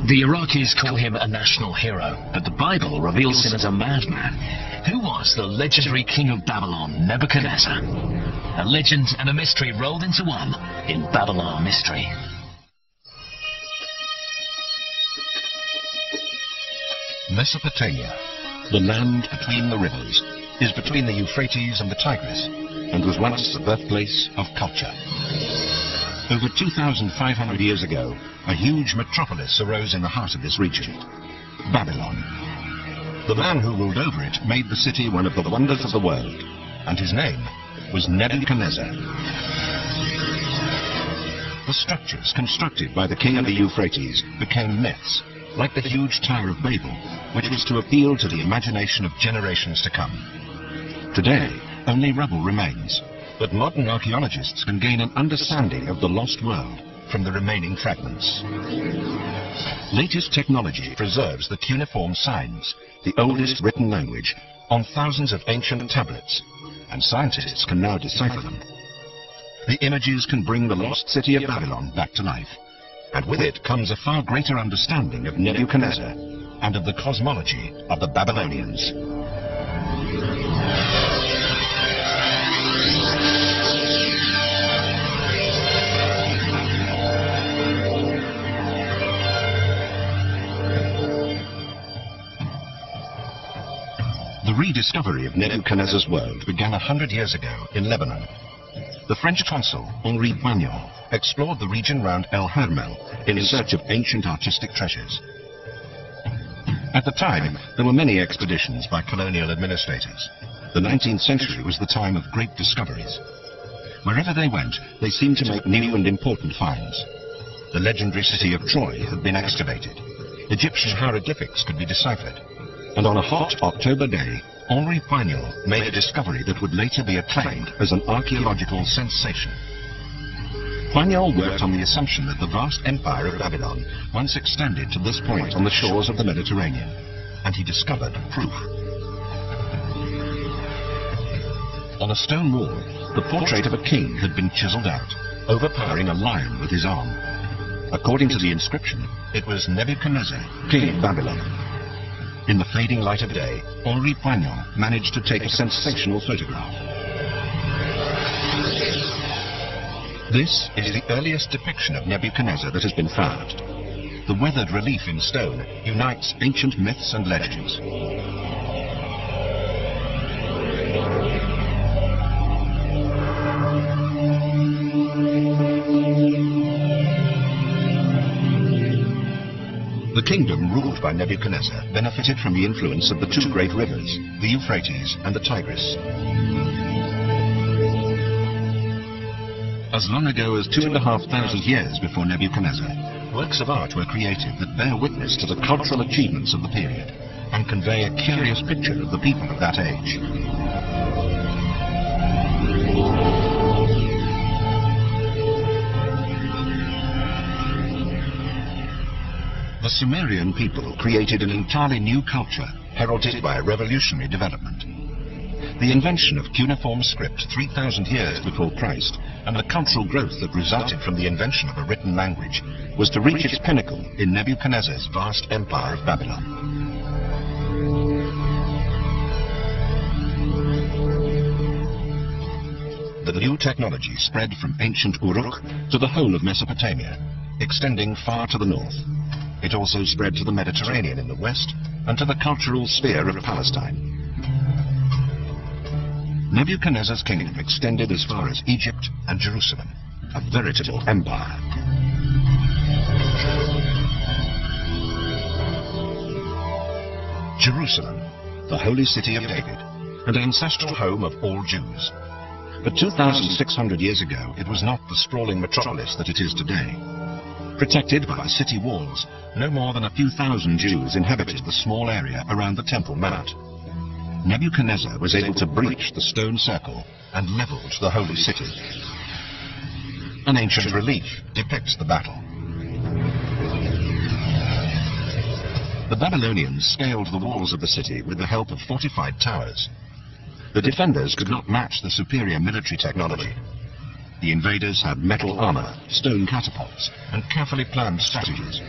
The Iraqis call him a national hero, but the Bible reveals him as a madman. Who was the legendary king of Babylon, Nebuchadnezzar? A legend and a mystery rolled into one in Babylon Mystery. Mesopotamia, the land between the rivers, is between the Euphrates and the Tigris, and was once the birthplace of culture. Over 2,500 years ago, a huge metropolis arose in the heart of this region, Babylon. The man who ruled over it made the city one of the wonders of the world, and his name was Nebuchadnezzar. The structures constructed by the king of the Euphrates became myths, like the huge Tower of Babel, which was to appeal to the imagination of generations to come. Today, only rubble remains, but modern archaeologists can gain an understanding of the lost world from the remaining fragments. Latest technology preserves the cuneiform signs, the oldest written language, on thousands of ancient tablets, and scientists can now decipher them. The images can bring the lost city of Babylon back to life, and with it comes a far greater understanding of Nebuchadnezzar and of the cosmology of the Babylonians. The rediscovery of Nebuchadnezzar's world began 100 years ago in Lebanon. The French consul, Henri Poignant, explored the region round El Hermel in search of ancient artistic treasures. At the time, there were many expeditions by colonial administrators. The 19th century was the time of great discoveries. Wherever they went, they seemed to make new and important finds. The legendary city of Troy had been excavated. Egyptian hieroglyphics could be deciphered. And on a hot October day, Henri Poignant made a discovery that would later be acclaimed as an archaeological sensation. Poignant worked on the assumption that the vast empire of Babylon once extended to this point on the shores of the Mediterranean, and he discovered proof. On a stone wall, the portrait of a king had been chiseled out, overpowering a lion with his arm. According to the inscription, it was Nebuchadnezzar, king of Babylon. In the fading light of day, Henri Poignant managed to take a sensational photograph. This is the earliest depiction of Nebuchadnezzar that has been found. The weathered relief in stone unites ancient myths and legends. The kingdom ruled by Nebuchadnezzar benefited from the influence of the two great rivers, the Euphrates and the Tigris. As long ago as 2,500 years before Nebuchadnezzar, works of art were created that bear witness to the cultural achievements of the period and convey a curious picture of the people of that age. The Sumerian people created an entirely new culture, heralded by a revolutionary development. The invention of cuneiform script 3,000 years before Christ, and the cultural growth that resulted from the invention of a written language, was to reach its pinnacle in Nebuchadnezzar's vast empire of Babylon. The new technology spread from ancient Uruk to the whole of Mesopotamia, extending far to the north. It also spread to the Mediterranean in the west and to the cultural sphere of Palestine. Nebuchadnezzar's kingdom extended as far as Egypt and Jerusalem, a veritable empire. Jerusalem, the holy city of David, and ancestral home of all Jews. But 2,600 years ago, it was not the sprawling metropolis that it is today. Protected by city walls, no more than a few thousand Jews inhabited the small area around the Temple Mount. Nebuchadnezzar was able to breach the stone circle and leveled the holy city. An ancient relief depicts the battle. The Babylonians scaled the walls of the city with the help of fortified towers. The defenders could not match the superior military technology. The invaders had metal armor, stone catapults, and carefully planned strategies.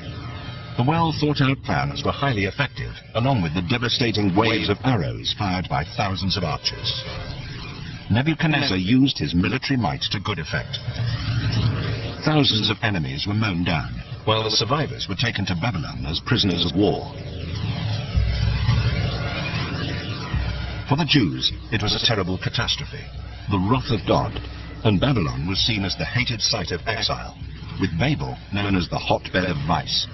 The well-thought-out plans were highly effective, along with the devastating waves of arrows fired by thousands of archers. Nebuchadnezzar used his military might to good effect. Thousands of enemies were mown down, while the survivors were taken to Babylon as prisoners of war. For the Jews, it was a terrible catastrophe, the wrath of God, and Babylon was seen as the hated site of exile, with Babel known as the hotbed of vice.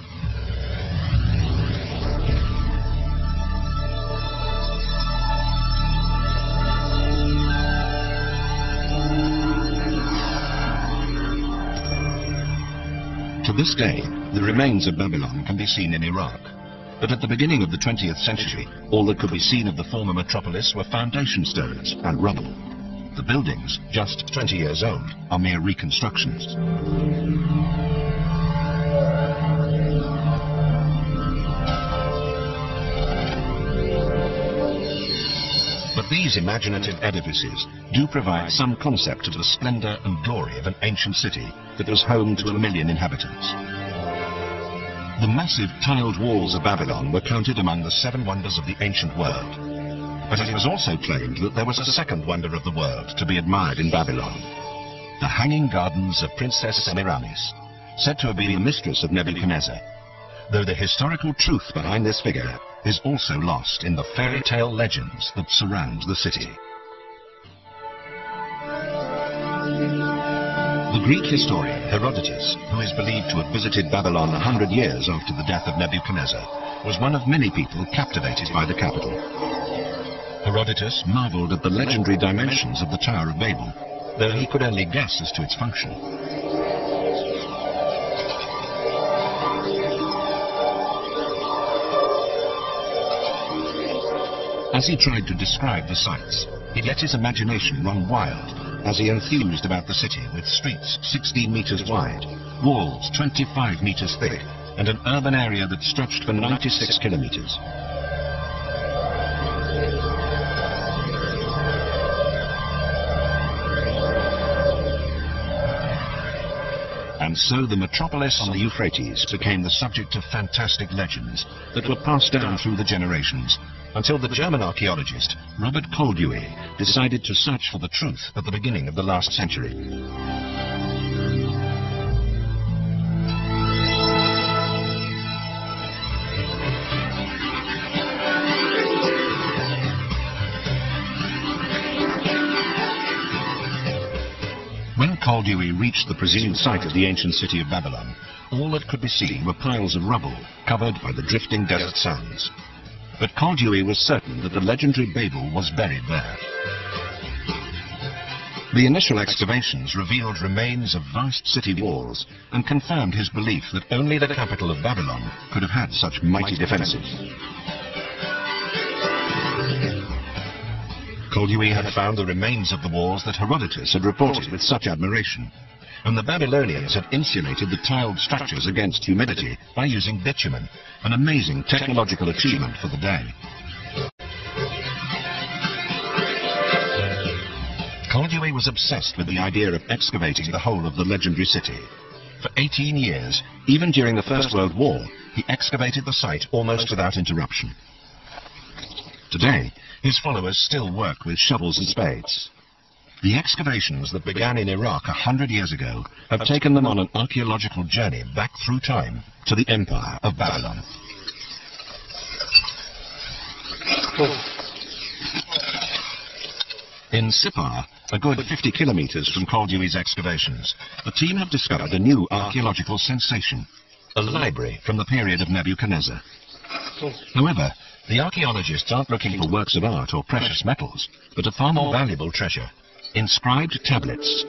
To this day, the remains of Babylon can be seen in Iraq. But at the beginning of the 20th century, all that could be seen of the former metropolis were foundation stones and rubble. The buildings, just 20 years old, are mere reconstructions. But these imaginative edifices do provide some concept of the splendor and glory of an ancient city that was home to 1 million inhabitants. The massive tiled walls of Babylon were counted among the 7 wonders of the ancient world. But it was also claimed that there was a second wonder of the world to be admired in Babylon: the hanging gardens of Princess Semiramis, said to have been the mistress of Nebuchadnezzar, though the historical truth behind this figure is also lost in the fairy tale legends that surround the city. The Greek historian Herodotus, who is believed to have visited Babylon 100 years after the death of Nebuchadnezzar, was one of many people captivated by the capital. Herodotus marveled at the legendary dimensions of the Tower of Babel, though he could only guess as to its function. As he tried to describe the sights, he let his imagination run wild as he enthused about the city with streets 16 meters wide, walls 25 meters thick, and an urban area that stretched for 96 kilometers. And so the metropolis on the Euphrates became the subject of fantastic legends that were passed down through the generations, until the German archaeologist Robert Koldewey decided to search for the truth at the beginning of the last century. When Koldewey reached the presumed site of the ancient city of Babylon, all that could be seen were piles of rubble covered by the drifting desert sands. But Koldewey was certain that the legendary Babel was buried there. The initial excavations revealed remains of vast city walls and confirmed his belief that only the capital of Babylon could have had such mighty defenses. Koldewey had found the remains of the walls that Herodotus had reported with such admiration, and the Babylonians had insulated the tiled structures against humidity by using bitumen, an amazing technological achievement for the day. Koldewey was obsessed with the idea of excavating the whole of the legendary city. For 18 years, even during the First World War, he excavated the site almost without interruption. Today, his followers still work with shovels and spades. The excavations that began in Iraq 100 years ago have taken them on an archaeological journey back through time to the Empire of Babylon. In Sippar, a good 50 kilometers from Koldewey's excavations, the team have discovered a new archaeological sensation: a library from the period of Nebuchadnezzar. However, the archaeologists aren't looking for works of art or precious metals, but a far more valuable treasure: inscribed tablets.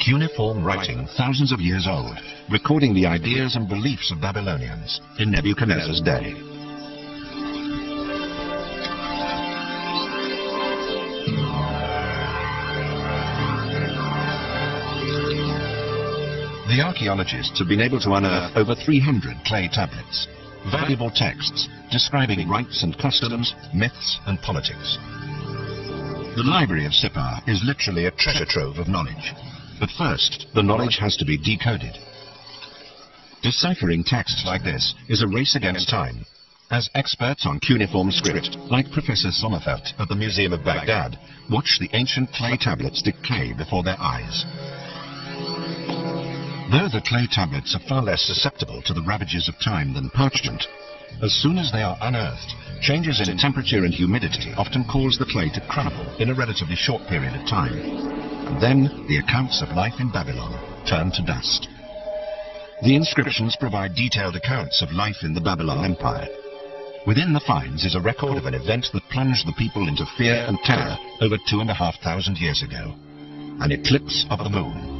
Cuneiform writing thousands of years old, recording the ideas and beliefs of Babylonians in Nebuchadnezzar's day. The archaeologists have been able to unearth over 300 clay tablets, valuable texts describing rites and customs, myths and politics. The Library of Sippar is literally a treasure trove of knowledge. But first, the knowledge has to be decoded. Deciphering texts like this is a race against time, as experts on cuneiform script, like Professor Sommerfeld at the Museum of Baghdad, watch the ancient clay tablets decay before their eyes. Though the clay tablets are far less susceptible to the ravages of time than parchment, as soon as they are unearthed, changes in temperature and humidity often cause the clay to crumble in a relatively short period of time. And then the accounts of life in Babylon turn to dust. The inscriptions provide detailed accounts of life in the Babylon Empire. Within the finds is a record of an event that plunged the people into fear and terror over 2,500 years ago. An eclipse of the moon.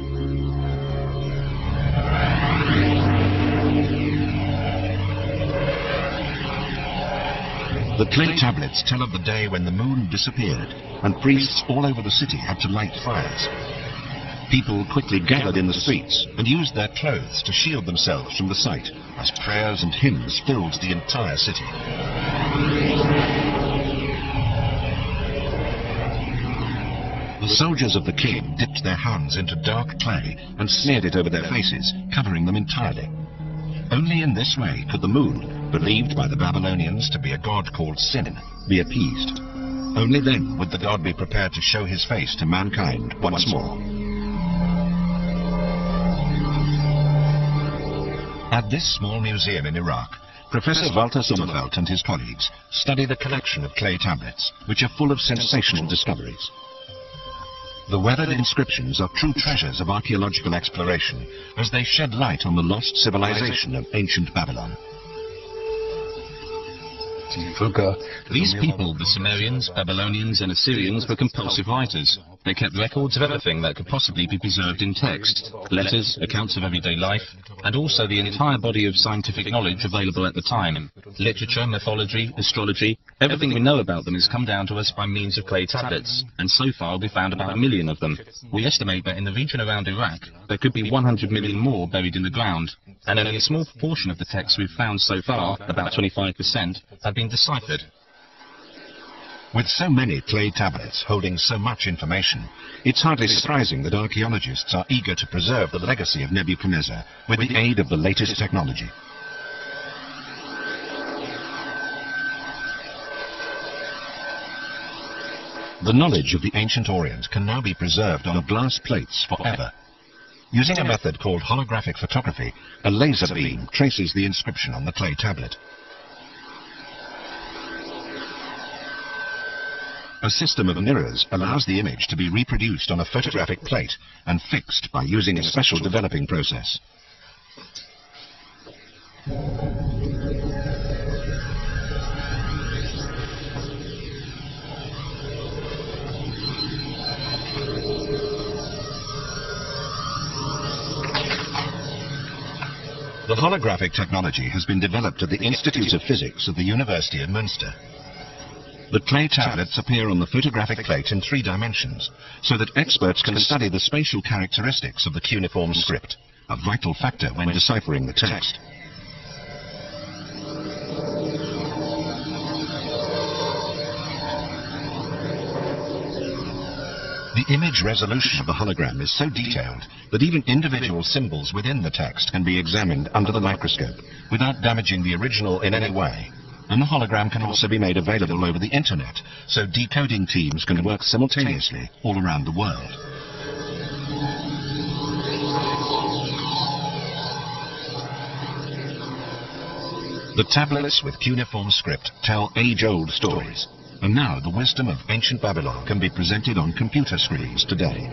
The clay tablets tell of the day when the moon disappeared, and priests all over the city had to light fires. People quickly gathered in the streets and used their clothes to shield themselves from the sight, as prayers and hymns filled the entire city. The soldiers of the king dipped their hands into dark clay and smeared it over their faces, covering them entirely. Only in this way could the moon, believed by the Babylonians to be a god called Sin, be appeased. Only then would the god be prepared to show his face to mankind once more. At this small museum in Iraq, Professor Walter Sommerfeld and his colleagues study the collection of clay tablets, which are full of sensational discoveries. The weathered inscriptions are true treasures of archaeological exploration, as they shed light on the lost civilization of ancient Babylon. These people, the Sumerians, Babylonians and Assyrians, were compulsive writers. They kept records of everything that could possibly be preserved in text: letters, accounts of everyday life, and also the entire body of scientific knowledge available at the time. Literature, mythology, astrology, everything we know about them has come down to us by means of clay tablets, and so far we found about 1 million of them. We estimate that in the region around Iraq, there could be 100 million more buried in the ground, and only a small proportion of the texts we've found so far, about 25%, have been deciphered. With so many clay tablets holding so much information, it's hardly surprising that archaeologists are eager to preserve the legacy of Nebuchadnezzar with the aid of the latest technology. The knowledge of the ancient Orient can now be preserved on glass plates forever. Using a method called holographic photography, a laser beam traces the inscription on the clay tablet. A system of mirrors allows the image to be reproduced on a photographic plate and fixed by using a special developing process. The holographic technology has been developed at the Institute of Physics of the University of Münster. The clay tablets appear on the photographic plate in 3 dimensions, so that experts can study the spatial characteristics of the cuneiform script, a vital factor when deciphering the text. The image resolution of the hologram is so detailed that even individual symbols within the text can be examined under the microscope without damaging the original in any way. And the hologram can also be made available over the internet, so decoding teams can work simultaneously all around the world. The tablets with cuneiform script tell age-old stories, and now the wisdom of ancient Babylon can be presented on computer screens today.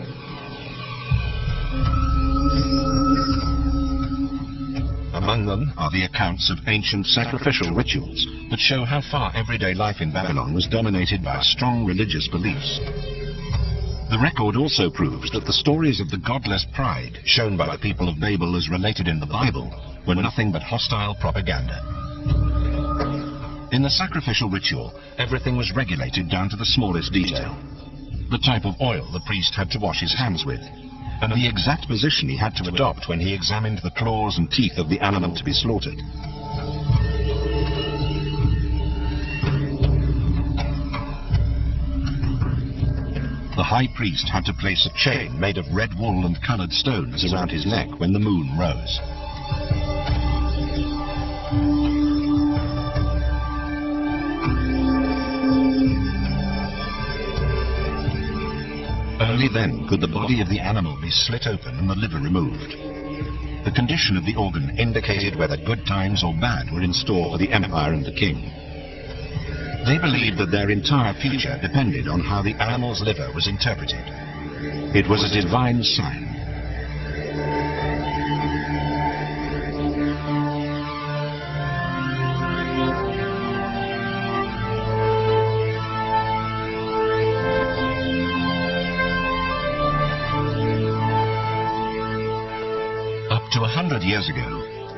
Among them are the accounts of ancient sacrificial rituals that show how far everyday life in Babylon was dominated by strong religious beliefs. The record also proves that the stories of the godless pride shown by the people of Babel as related in the Bible were nothing but hostile propaganda. In the sacrificial ritual, everything was regulated down to the smallest detail. The type of oil the priest had to wash his hands with, and the exact position he had to adopt when he examined the claws and teeth of the animal to be slaughtered. The high priest had to place a chain made of red wool and colored stones around his neck when the moon rose. Only then could the body of the animal be slit open and the liver removed. The condition of the organ indicated whether good times or bad were in store for the empire and the king. They believed that their entire future depended on how the animal's liver was interpreted. It was a divine sign. Up to 100 years ago,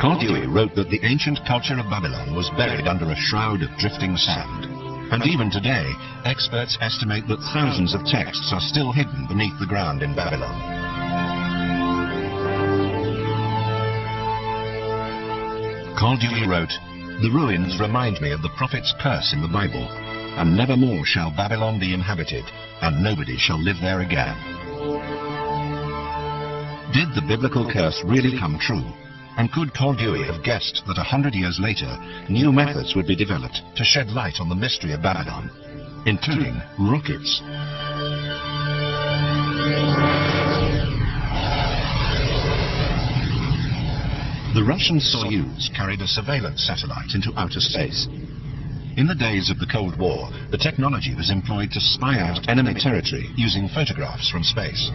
Koldewey wrote that the ancient culture of Babylon was buried under a shroud of drifting sand. And even today, experts estimate that thousands of texts are still hidden beneath the ground in Babylon. Koldewey wrote, "The ruins remind me of the prophet's curse in the Bible, and nevermore shall Babylon be inhabited, and nobody shall live there again." Did the biblical curse really come true? And could Koldewey have guessed that 100 years later, new methods would be developed to shed light on the mystery of Babylon, including rockets? The Russian Soyuz carried a surveillance satellite into outer space. In the days of the Cold War, the technology was employed to spy out enemy territory using photographs from space.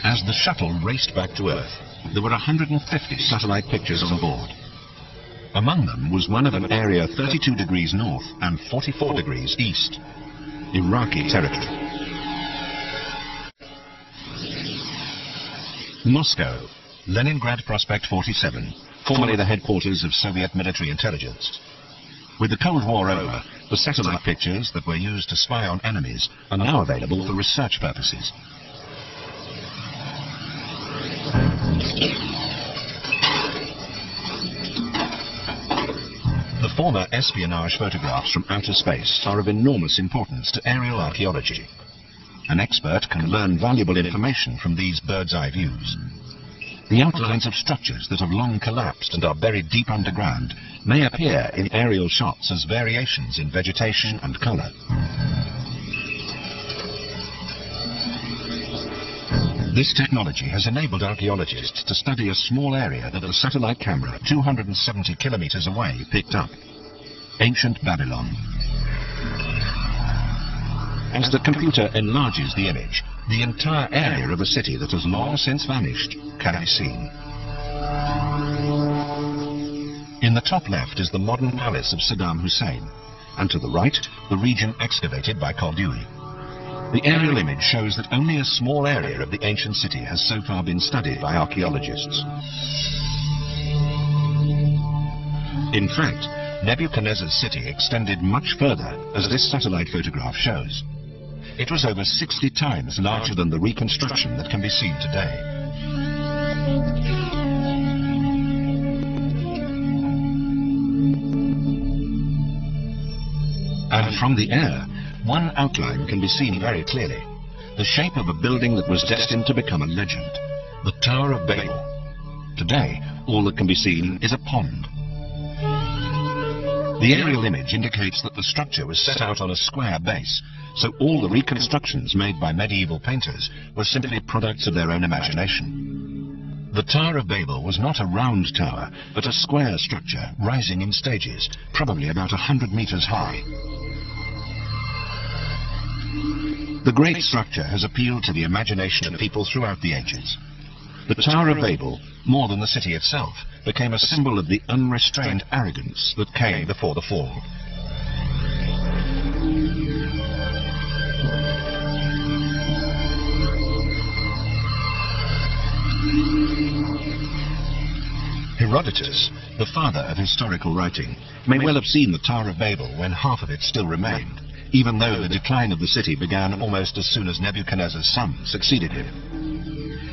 As the shuttle raced back to Earth, there were 150 satellite pictures on board. Among them was one of an area 32 degrees north and 44 degrees east, Iraqi territory. Moscow, Leningrad Prospect 47, formerly the headquarters of Soviet military intelligence. With the Cold War over, the satellite pictures that were used to spy on enemies are now available for research purposes. The former espionage photographs from outer space are of enormous importance to aerial archaeology. An expert can learn valuable information from these bird's-eye views. The outlines of structures that have long collapsed and are buried deep underground may appear in aerial shots as variations in vegetation and color. This technology has enabled archaeologists to study a small area that the satellite camera 270 kilometers away picked up. Ancient Babylon. As the computer enlarges the image, the entire area of a city that has long since vanished can be seen. In the top left is the modern palace of Saddam Hussein, and to the right, the region excavated by Koldewey. The aerial image shows that only a small area of the ancient city has so far been studied by archaeologists. In fact, Nebuchadnezzar's city extended much further, as this satellite photograph shows. It was over 60 times larger than the reconstruction that can be seen today. And from the air, one outline can be seen very clearly. The shape of a building that was destined to become a legend. The Tower of Babel. Today, all that can be seen is a pond. The aerial image indicates that the structure was set out on a square base, so all the reconstructions made by medieval painters were simply products of their own imagination. The Tower of Babel was not a round tower, but a square structure rising in stages, probably about 100 meters high. The great structure has appealed to the imagination of people throughout the ages. The Tower of Babel, more than the city itself, became a symbol of the unrestrained arrogance that came before the fall. Herodotus, the father of historical writing, may well have seen the Tower of Babel when half of it still remained, even though the decline of the city began almost as soon as Nebuchadnezzar's son succeeded him.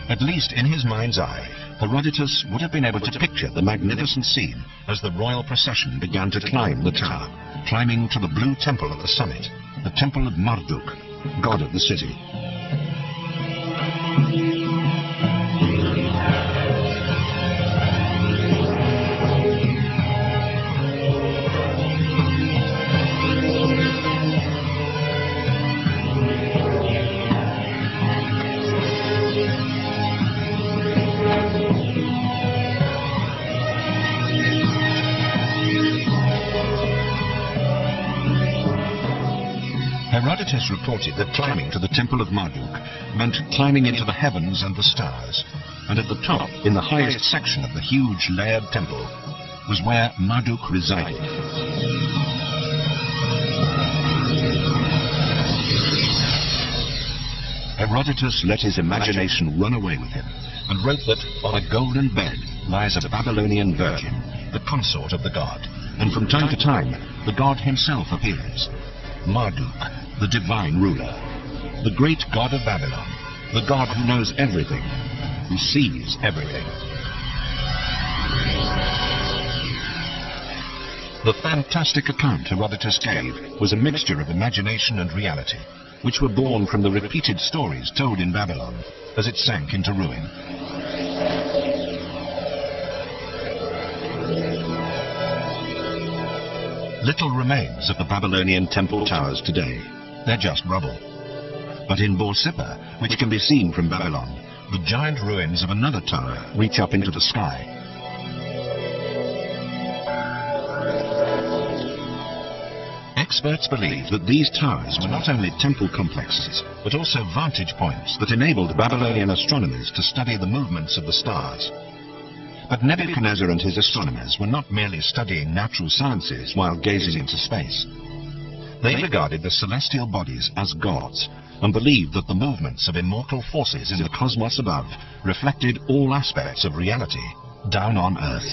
At least in his mind's eye, Herodotus would have been able to picture the magnificent scene as the royal procession began to climb the tower, climbing to the blue temple at the summit, the temple of Marduk, god of the city. Herodotus reported that climbing to the temple of Marduk meant climbing into the heavens and the stars, and at the top, in the highest section of the huge layered temple, was where Marduk resided. Herodotus let his imagination run away with him, and wrote that on a golden bed lies a Babylonian virgin, the consort of the god, and from time to time the god himself appears. Marduk, the divine ruler, the great god of Babylon, the god who knows everything, who sees everything. The fantastic account Herodotus gave was a mixture of imagination and reality, which were born from the repeated stories told in Babylon as it sank into ruin. Little remains of the Babylonian temple towers today. They're just rubble. But in Borsippa, which can be seen from Babylon, the giant ruins of another tower reach up into the sky. Experts believe that these towers were not only temple complexes, but also vantage points that enabled Babylonian astronomers to study the movements of the stars. But Nebuchadnezzar and his astronomers were not merely studying natural sciences while gazing into space. They regarded the celestial bodies as gods, and believed that the movements of immortal forces in the cosmos above reflected all aspects of reality down on Earth.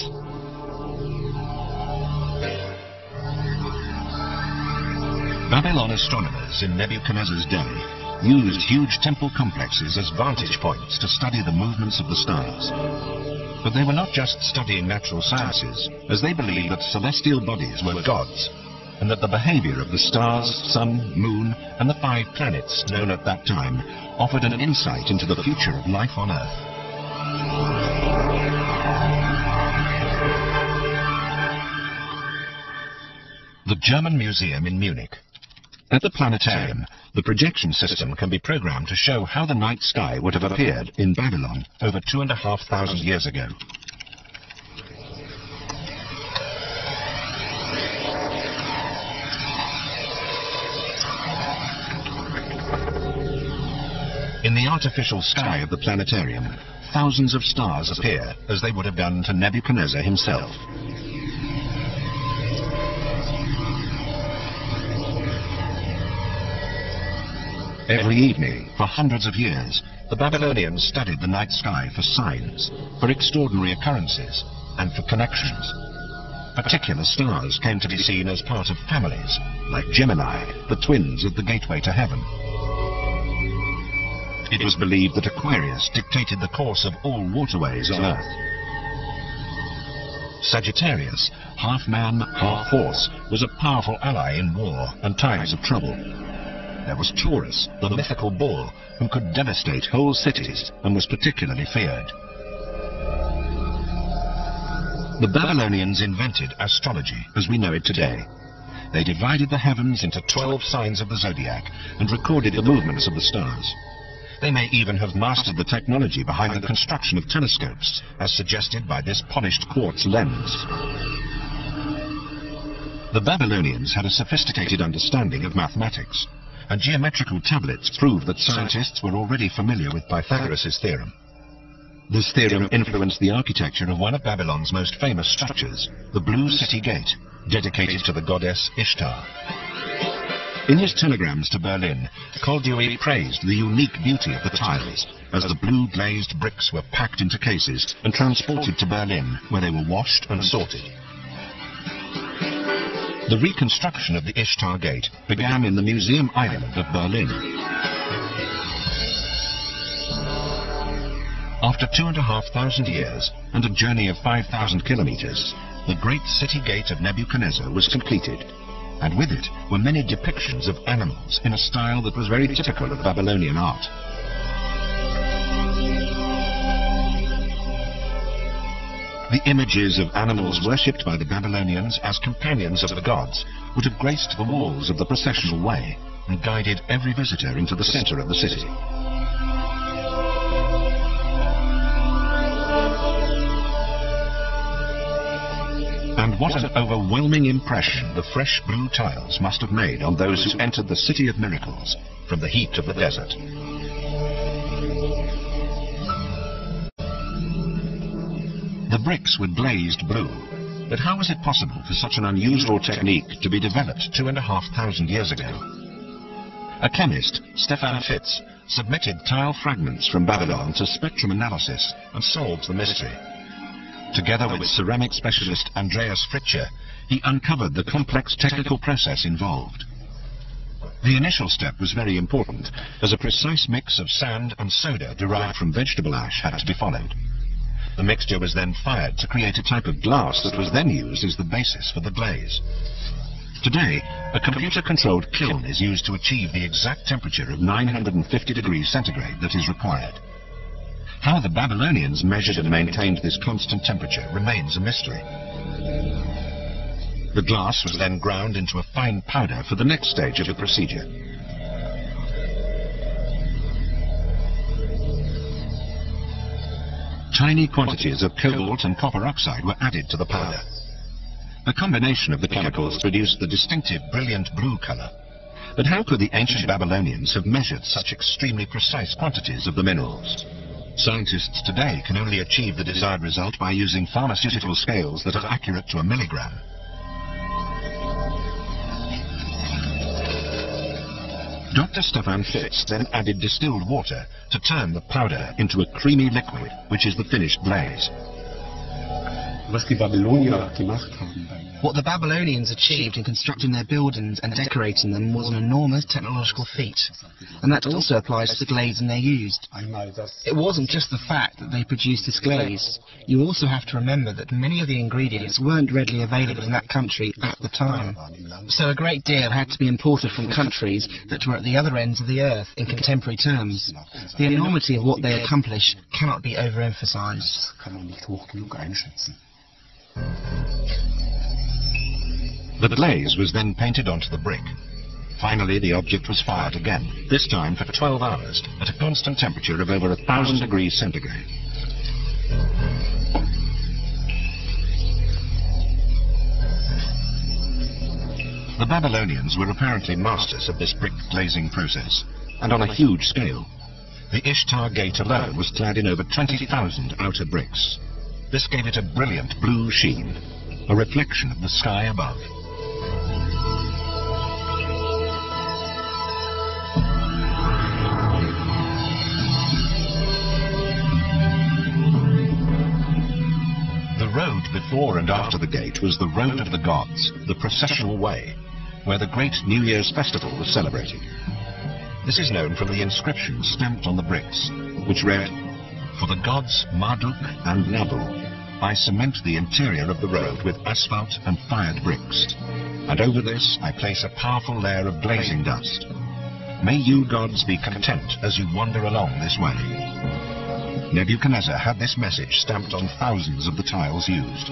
Babylon astronomers in Nebuchadnezzar's day used huge temple complexes as vantage points to study the movements of the stars. But they were not just studying natural sciences, as they believed that celestial bodies were gods, and that the behavior of the stars, sun, moon, and the 5 planets known at that time offered an insight into the future of life on Earth. The German Museum in Munich. At the planetarium, the projection system can be programmed to show how the night sky would have appeared in Babylon over 2,500 years ago. In the artificial sky of the planetarium, thousands of stars appear, as they would have done to Nebuchadnezzar himself. Every evening, for hundreds of years, the Babylonians studied the night sky for signs, for extraordinary occurrences, and for connections. Particular stars came to be seen as part of families, like Gemini, the twins at the gateway to heaven. It was believed that Aquarius dictated the course of all waterways on Earth. Sagittarius, half man, half horse, was a powerful ally in war and times of trouble. There was Taurus, the mythical bull, who could devastate whole cities and was particularly feared. The Babylonians invented astrology as we know it today. They divided the heavens into 12 signs of the zodiac and recorded the movements of the stars. They may even have mastered the technology behind the construction of telescopes, as suggested by this polished quartz lens. The Babylonians had a sophisticated understanding of mathematics, and geometrical tablets prove that scientists were already familiar with Pythagoras' theorem. This theorem influenced the architecture of one of Babylon's most famous structures, the Blue City Gate, dedicated to the goddess Ishtar. In his telegrams to Berlin, Koldewey praised the unique beauty of the tiles, as the blue glazed bricks were packed into cases and transported to Berlin, where they were washed and sorted. The reconstruction of the Ishtar Gate began in the Museum Island of Berlin. After 2,500 years and a journey of 5,000 kilometers, the great city gate of Nebuchadnezzar was completed, and with it were many depictions of animals in a style that was very typical of Babylonian art. The images of animals worshipped by the Babylonians as companions of the gods would have graced the walls of the processional way and guided every visitor into the center of the city. And And what an overwhelming impression the fresh blue tiles must have made on those who entered the City of Miracles from the heat of the desert. The bricks were glazed blue, but how was it possible for such an unusual technique to be developed 2,500 years ago? A chemist, Stefan Fitz, submitted tile fragments from Babylon to spectrum analysis and solved the mystery. Together with ceramic specialist Andreas Fritscher, he uncovered the complex technical process involved. The initial step was very important, as a precise mix of sand and soda derived from vegetable ash had to be followed. The mixture was then fired to create a type of glass that was then used as the basis for the glaze. Today, a computer-controlled kiln is used to achieve the exact temperature of 950 degrees centigrade that is required. How the Babylonians measured and maintained this constant temperature remains a mystery. The glass was then ground into a fine powder for the next stage of the procedure. Tiny quantities of cobalt and copper oxide were added to the powder. The combination of the chemicals produced the distinctive brilliant blue color. But how could the ancient Babylonians have measured such extremely precise quantities of the minerals? Scientists today can only achieve the desired result by using pharmaceutical scales that are accurate to a milligram. Dr. Stefan Fitz then added distilled water to turn the powder into a creamy liquid, which is the finished glaze. What the Babylonians achieved in constructing their buildings and decorating them was an enormous technological feat, and that also applies to the glazing they used. It wasn't just the fact that they produced this glaze. You also have to remember that many of the ingredients weren't readily available in that country at the time. So a great deal had to be imported from countries that were at the other ends of the earth in contemporary terms. The enormity of what they accomplished cannot be overemphasized. The glaze was then painted onto the brick. Finally, the object was fired again, this time for 12 hours, at a constant temperature of over 1,000 degrees centigrade. The Babylonians were apparently masters of this brick glazing process, and on a huge scale. The Ishtar Gate alone was clad in over 20,000 outer bricks. This gave it a brilliant blue sheen, a reflection of the sky above. The road before and after the gate was the Road of the Gods, the processional way, where the great New Year's festival was celebrated. This is known from the inscription stamped on the bricks, which read, "For the gods Marduk and Nabu, I cement the interior of the road with asphalt and fired bricks, and over this I place a powerful layer of glazing dust. May you gods be content as you wander along this way." Nebuchadnezzar had this message stamped on thousands of the tiles used.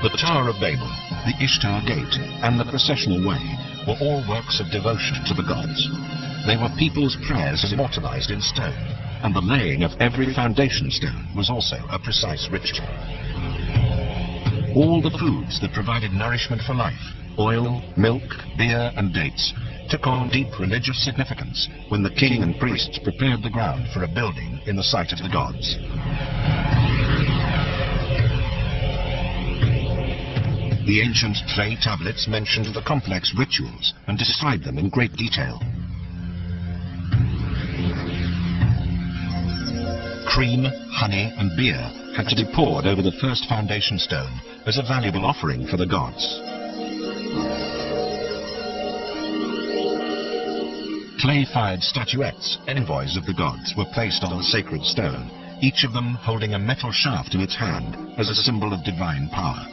The Tower of Babel, the Ishtar Gate, and the processional way were all works of devotion to the gods. They were people's prayers immortalized in stone, and the laying of every foundation stone was also a precise ritual. All the foods that provided nourishment for life, oil, milk, beer, and dates, took on deep religious significance when the king and priests prepared the ground for a building in the sight of the gods. The ancient clay tablets mentioned the complex rituals and described them in great detail. Cream, honey, and beer had to be poured over the first foundation stone as a valuable offering for the gods. Clay-fired statuettes, envoys of the gods, were placed on the sacred stone, each of them holding a metal shaft in its hand as a symbol of divine power.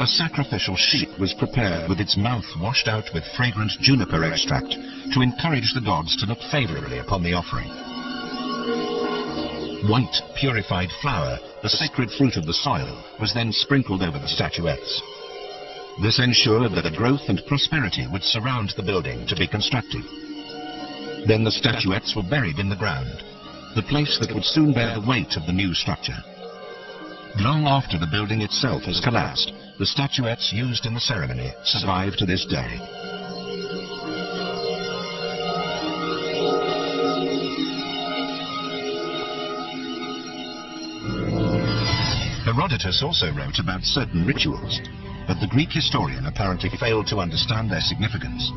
A sacrificial sheep was prepared with its mouth washed out with fragrant juniper extract to encourage the gods to look favorably upon the offering. White, purified flour the sacred fruit of the soil was then sprinkled over the statuettes. This ensured that a growth and prosperity would surround the building to be constructed. Then the statuettes were buried in the ground, the place that would soon bear the weight of the new structure. Long after the building itself has collapsed, the statuettes used in the ceremony survive to this day. Herodotus also wrote about certain rituals, but the Greek historian apparently failed to understand their significance.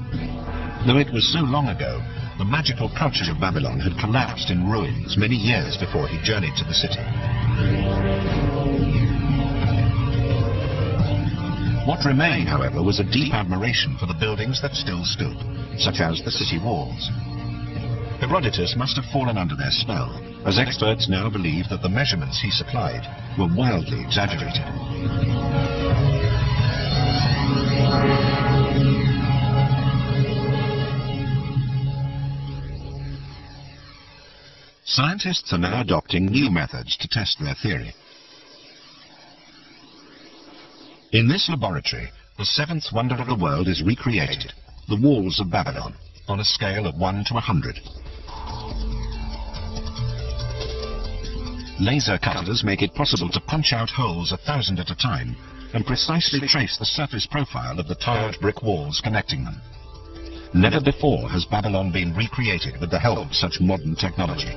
Though it was so long ago, the magical culture of Babylon had collapsed in ruins many years before he journeyed to the city. What remained, however, was a deep admiration for the buildings that still stood, such as the city walls. Herodotus must have fallen under their spell, as experts now believe that the measurements he supplied were wildly exaggerated. Scientists are now adopting new methods to test their theory. In this laboratory, the seventh wonder of the world is recreated, the walls of Babylon, on a scale of 1 to 100. Laser cutters make it possible to punch out holes 1,000 at a time and precisely trace the surface profile of the tiled brick walls connecting them. Never before has Babylon been recreated with the help of such modern technology.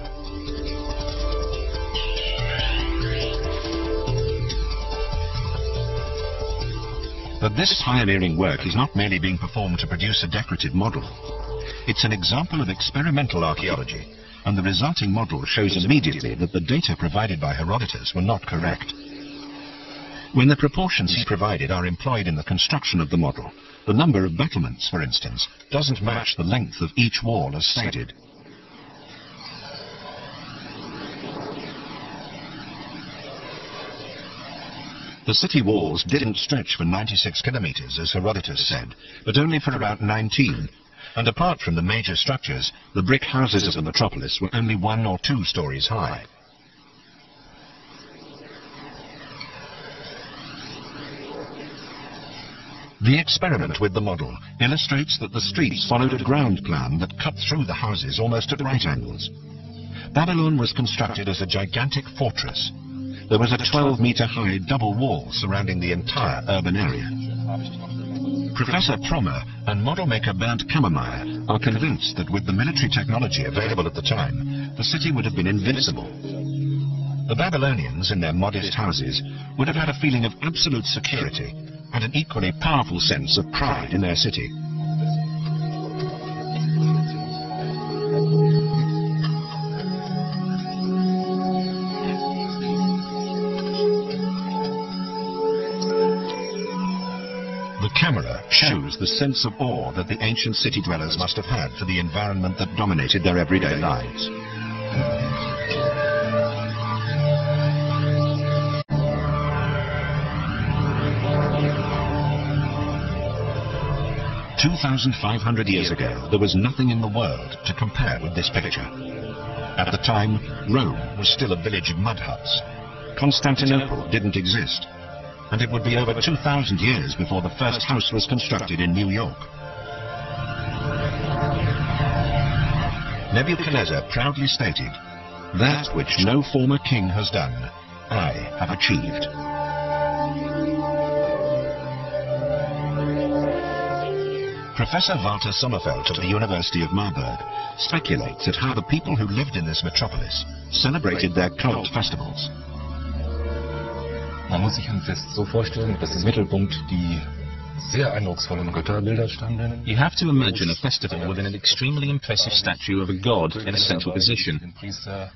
But this pioneering work is not merely being performed to produce a decorative model. It's an example of experimental archaeology, and the resulting model shows immediately that the data provided by Herodotus were not correct. When the proportions he provided are employed in the construction of the model, the number of battlements, for instance, doesn't match the length of each wall as stated. The city walls didn't stretch for 96 kilometers, as Herodotus said, but only for about 19. And apart from the major structures, the brick houses of the metropolis were only 1 or 2 stories high. The experiment with the model illustrates that the streets followed a ground plan that cut through the houses almost at right angles. Babylon was constructed as a gigantic fortress. There was a 12-meter-high double wall surrounding the entire urban area. Professor Prommer and model maker Bernd Kammermeier are convinced that with the military technology available at the time, the city would have been invincible. The Babylonians, in their modest houses, would have had a feeling of absolute security and an equally powerful sense of pride in their city. The camera shows the sense of awe that the ancient city dwellers must have had for the environment that dominated their everyday lives. "2,500 years ago, there was nothing in the world to compare with this picture. At the time, Rome was still a village of mud huts. Constantinople didn't exist. And it would be over 2,000 years before the first house was constructed in New York. Nebuchadnezzar proudly stated, "That which no former king has done, I have achieved." Professor Walter Sommerfeld of the University of Marburg speculates at how the people who lived in this metropolis celebrated their cult festivals. Man muss sich ein Fest so vorstellen, dass im Mittelpunkt die sehr eindrucksvollen Götterbilder standen. You have to imagine a festival with an extremely impressive statue of a god in a central position.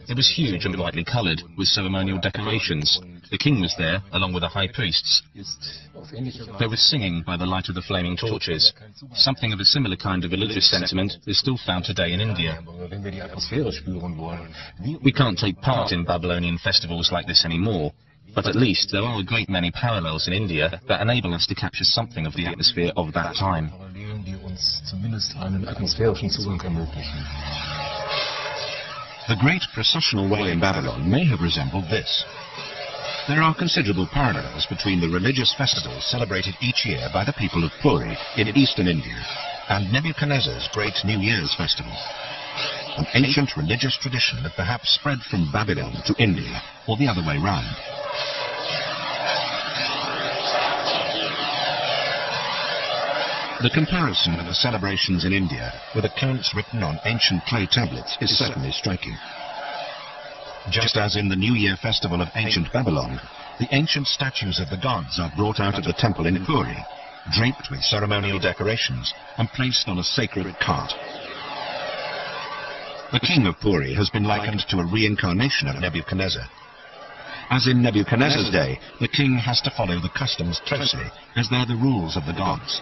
It was huge and brightly coloured, with ceremonial decorations. The king was there, along with the high priests. There was singing by the light of the flaming torches. Something of a similar kind of religious sentiment is still found today in India. We can't take part in Babylonian festivals like this anymore. But at least there are a great many parallels in India that enable us to capture something of the atmosphere of that time. The great processional way in Babylon may have resembled this. There are considerable parallels between the religious festivals celebrated each year by the people of Puri in eastern India and Nebuchadnezzar's Great New Year's Festival, an ancient religious tradition that perhaps spread from Babylon to India, or the other way round. The comparison of the celebrations in India with accounts written on ancient clay tablets is certainly striking. Just as in the New Year festival of ancient Babylon, the ancient statues of the gods are brought out of the temple in Puri, draped with ceremonial decorations, and placed on a sacred cart. The king of Puri has been likened to a reincarnation of Nebuchadnezzar. As in Nebuchadnezzar's day, the king has to follow the customs closely, as they're the rules of the gods.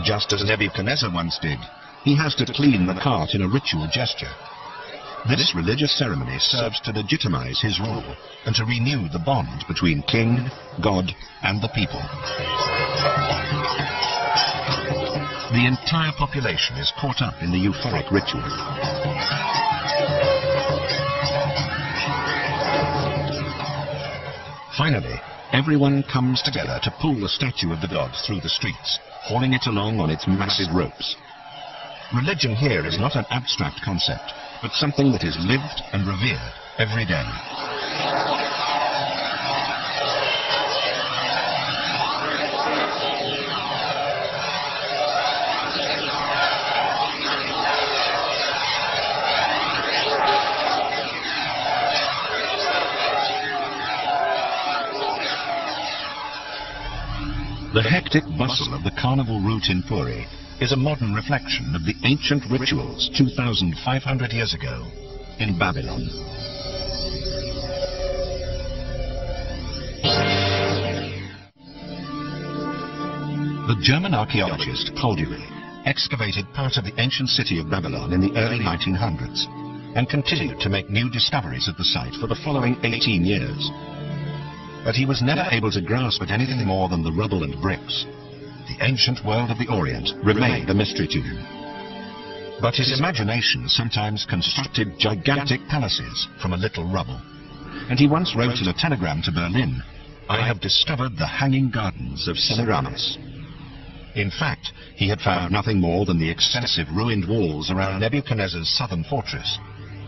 Just as Nebuchadnezzar once did, he has to clean the cart in a ritual gesture. This religious ceremony serves to legitimize his rule and to renew the bond between king, god, and the people. The entire population is caught up in the euphoric ritual. Finally, everyone comes together to pull the statue of the god through the streets, hauling it along on its massive ropes. Religion here is not an abstract concept, but something that is lived and revered every day. The hectic bustle of the carnival route in Puri is a modern reflection of the ancient rituals 2,500 years ago in Babylon. The German archaeologist Koldewey excavated part of the ancient city of Babylon in the early 1900s and continued to make new discoveries at the site for the following 18 years. But he was never able to grasp at anything more than the rubble and bricks. The ancient world of the Orient remained a mystery to him. But his imagination sometimes constructed gigantic palaces from a little rubble. And he once wrote in a telegram to Berlin, "I have discovered the Hanging Gardens of Semiramis." In fact, he had found nothing more than the extensive ruined walls around Nebuchadnezzar's southern fortress.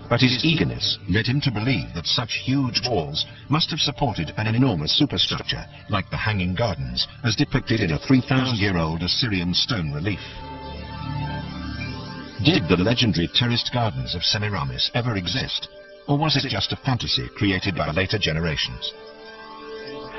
But his eagerness led him to believe that such huge walls must have supported an enormous superstructure, like the Hanging Gardens, as depicted in a 3,000-year-old Assyrian stone relief. Did the legendary terraced gardens of Semiramis ever exist, or was it just a fantasy created by later generations?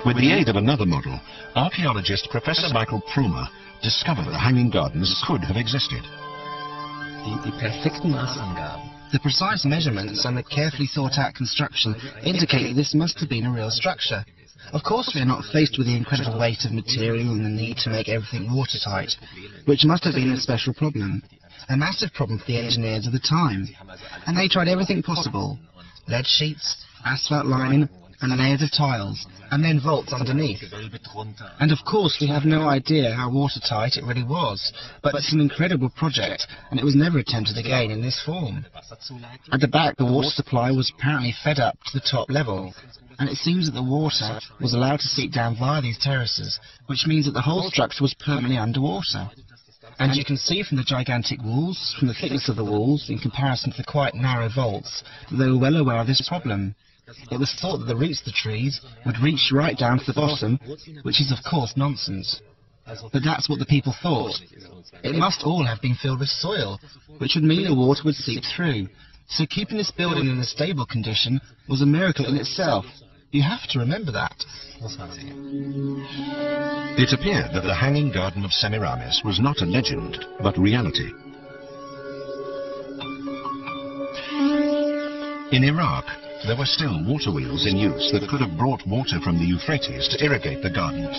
With the aid of another model, archaeologist Professor Michael Prumer discovered the Hanging Gardens could have existed. Die perfekten Maßangaben. The precise measurements and the carefully thought-out construction indicate that this must have been a real structure. Of course, we are not faced with the incredible weight of material and the need to make everything watertight, which must have been a special problem. A massive problem for the engineers of the time. And they tried everything possible. Lead sheets, asphalt lining, and layers of tiles, and then vaults underneath. And of course we have no idea how watertight it really was, but it's an incredible project, and it was never attempted again in this form. At the back, the water supply was apparently fed up to the top level, and it seems that the water was allowed to seep down via these terraces, which means that the whole structure was permanently underwater. And you can see from the gigantic walls, from the thickness of the walls, in comparison to the quite narrow vaults, that they were well aware of this problem. It was thought that the roots of the trees would reach right down to the bottom, which is of course nonsense. But that's what the people thought. It must all have been filled with soil, which would mean the water would seep through. So keeping this building in a stable condition was a miracle in itself. You have to remember that. It appeared that the Hanging Garden of Semiramis was not a legend, but reality. In Iraq, there were still water wheels in use that could have brought water from the Euphrates to irrigate the gardens.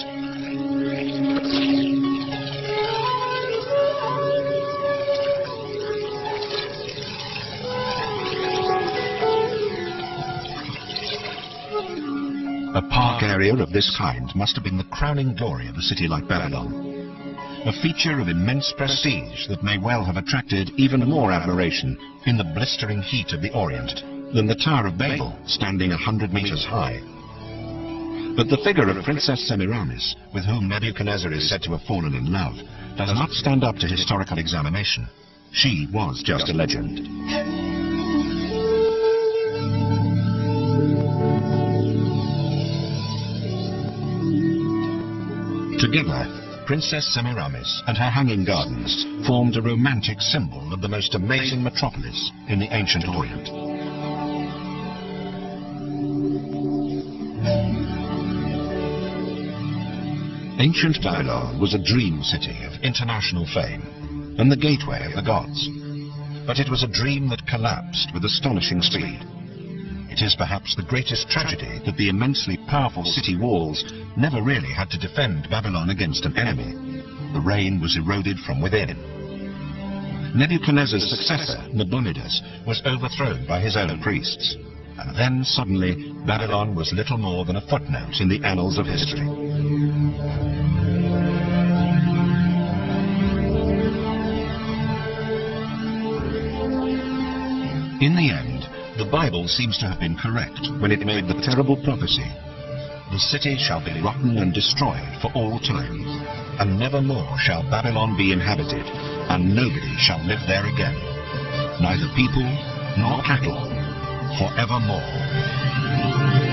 A park area of this kind must have been the crowning glory of a city like Babylon. a feature of immense prestige that may well have attracted even more admiration in the blistering heat of the Orient than the Tower of Babel, standing 100 meters high. But the figure of Princess Semiramis, with whom Nebuchadnezzar is said to have fallen in love, does not stand up to historical examination. She was just a legend. Together, Princess Semiramis and her hanging gardens formed a romantic symbol of the most amazing metropolis in the ancient Orient. Ancient Babylon was a dream city of international fame and the gateway of the gods. But it was a dream that collapsed with astonishing speed. It is perhaps the greatest tragedy that the immensely powerful city walls never really had to defend Babylon against an enemy. The reign was eroded from within. Nebuchadnezzar's successor, Nabonidus, was overthrown by his own priests. And then suddenly, Babylon was little more than a footnote in the annals of history. In the end, the Bible seems to have been correct when it made the terrible prophecy, "The city shall be rotten and destroyed for all time, and never more shall Babylon be inhabited, and nobody shall live there again, neither people nor cattle, forevermore."